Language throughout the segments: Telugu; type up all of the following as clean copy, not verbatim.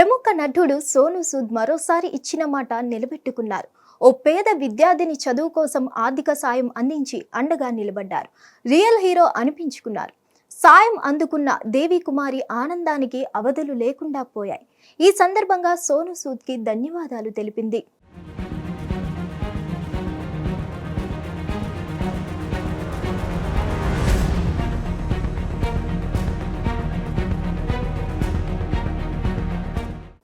ప్రముఖ నటుడు సోను సూద్ మరోసారి ఇచ్చిన మాట నిలబెట్టుకున్నారు. ఓ పేద విద్యార్థిని చదువు కోసం ఆర్థిక సాయం అందించి అండగా నిలబడ్డారు. రియల్ హీరో అనిపించుకున్నారు. సాయం అందుకున్న దేవి కుమారి ఆనందానికి అవధులు లేకుండా పోయాయి. ఈ సందర్భంగా సోను సూద్ కి ధన్యవాదాలు తెలిపింది.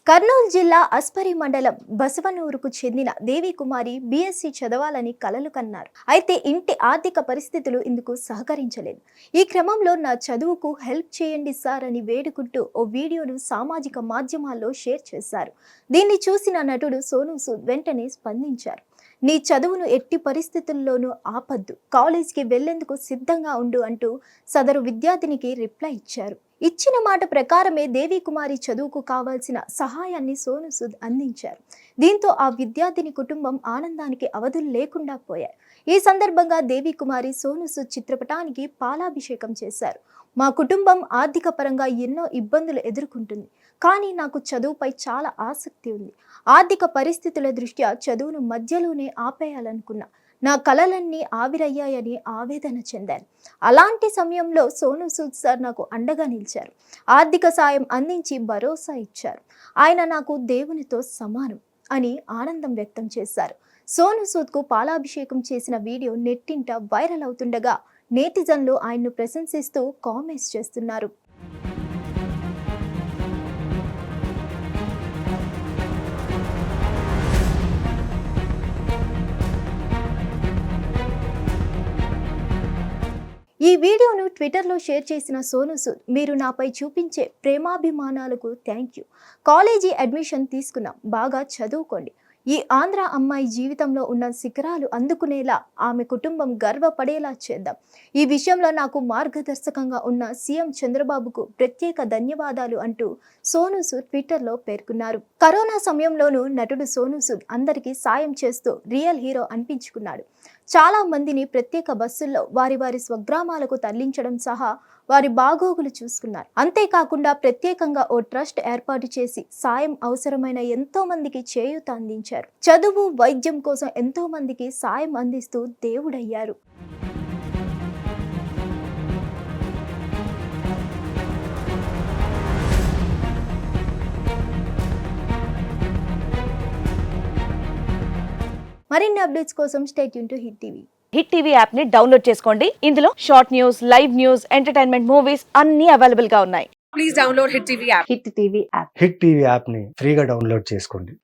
కర్నూలు జిల్లా అస్పరి మండలం బసవనూరుకు చెందిన దేవి కుమారి బీఎస్సీ చదవాలని కలలు కన్నారు. అయితే ఇంటి ఆర్థిక పరిస్థితులు ఇందుకు సహకరించలేదు. ఈ క్రమంలో నా చదువుకు హెల్ప్ చేయండి సార్ అని వేడుకుంటూ ఓ వీడియోను సామాజిక మాధ్యమాల్లో షేర్ చేశారు. దీన్ని చూసిన నటుడు సోను సూద్ వెంటనే స్పందించారు. నీ చదువును ఎట్టి పరిస్థితుల్లోనూ ఆపద్దు, కాలేజీకి వెళ్లేందుకు సిద్ధంగా ఉండు అంటూ సదరు విద్యార్థినికి రిప్లై ఇచ్చారు. ఇచ్చిన మాట ప్రకారమే దేవి కుమారి చదువుకు కావాల్సిన సహాయాన్ని సోను సూద్ అందించారు. దీంతో ఆ విద్యార్థిని కుటుంబం ఆనందానికి అవధులు లేకుండా పోయాయి. ఈ సందర్భంగా దేవి కుమారి సోను సూద్ చిత్రపటానికి పాలాభిషేకం చేశారు. మా కుటుంబం ఆర్థిక పరంగా ఎన్నో ఇబ్బందులు ఎదుర్కొంటుంది, కానీ నాకు చదువుపై చాలా ఆసక్తి ఉంది. ఆర్థిక పరిస్థితుల దృష్ట్యా చదువును మధ్యలోనే ఆపేయాలనుకున్నా. నా కలలన్నీ ఆవిరయ్యాయని ఆవేదన చెందాను. అలాంటి సమయంలో సోను సూద్ సార్ నాకు అండగా నిలిచారు. ఆర్థిక సాయం అందించి భరోసా ఇచ్చారు. ఆయన నాకు దేవునితో సమానం అని ఆనందం వ్యక్తం చేశారు. సోను సూద్ కు పాలాభిషేకం చేసిన వీడియో నెట్టింట వైరల్ అవుతుండగా నేటిజన్లు ఆయన్ను ప్రశంసిస్తూ కామెంట్స్ చేస్తున్నారు. ఈ వీడియోను ట్విట్టర్లో షేర్ చేసిన సోను సూద్, మీరు నాపై చూపించే ప్రేమాభిమానాలకు థ్యాంక్ యూ. కాలేజీ అడ్మిషన్ తీసుకున్నాం, బాగా చదువుకోండి. ఈ ఆంధ్ర అమ్మాయి జీవితంలో ఉన్న శిఖరాలు అందుకునేలా ఆమె కుటుంబం గర్వపడేలా చేద్దాం. ఈ విషయంలో నాకు మార్గదర్శకంగా ఉన్న సీఎం చంద్రబాబుకు ప్రత్యేక ధన్యవాదాలు అంటూ సోను సూద్ ట్విట్టర్లో పేర్కొన్నారు. కరోనా సమయంలోనూ నటుడు సోను సూద్ అందరికీ సాయం చేస్తూ రియల్ హీరో అనిపించుకున్నాడు. చాలా మందిని ప్రత్యేక బస్సుల్లో వారి వారి స్వగ్రామాలకు తరలించడం సహా వారి బాగోగులు చూసుకున్నారు. అంతేకాకుండా ప్రత్యేకంగా ఓ ట్రస్ట్ ఏర్పాటు చేసి సాయం అవసరమైన ఎంతో మందికి చేయూత అందించారు. చదువు, వైద్యం కోసం ఎంతో మందికి సాయం అందిస్తూ దేవుడయ్యారు. మరిన్ని అప్డేట్స్ కోసం stay tune to hit TV. Hit TV app ని డౌన్లోడ్ చేసుకోండి. ఇందులో short news, live news, entertainment movies అన్ని అవైలబుల్ గా ఉన్నాయి. Please download Hit TV app. Hit TV app. Hit TV యాప్ని ఫ్రీగా డౌన్లోడ్ చేసుకోండి.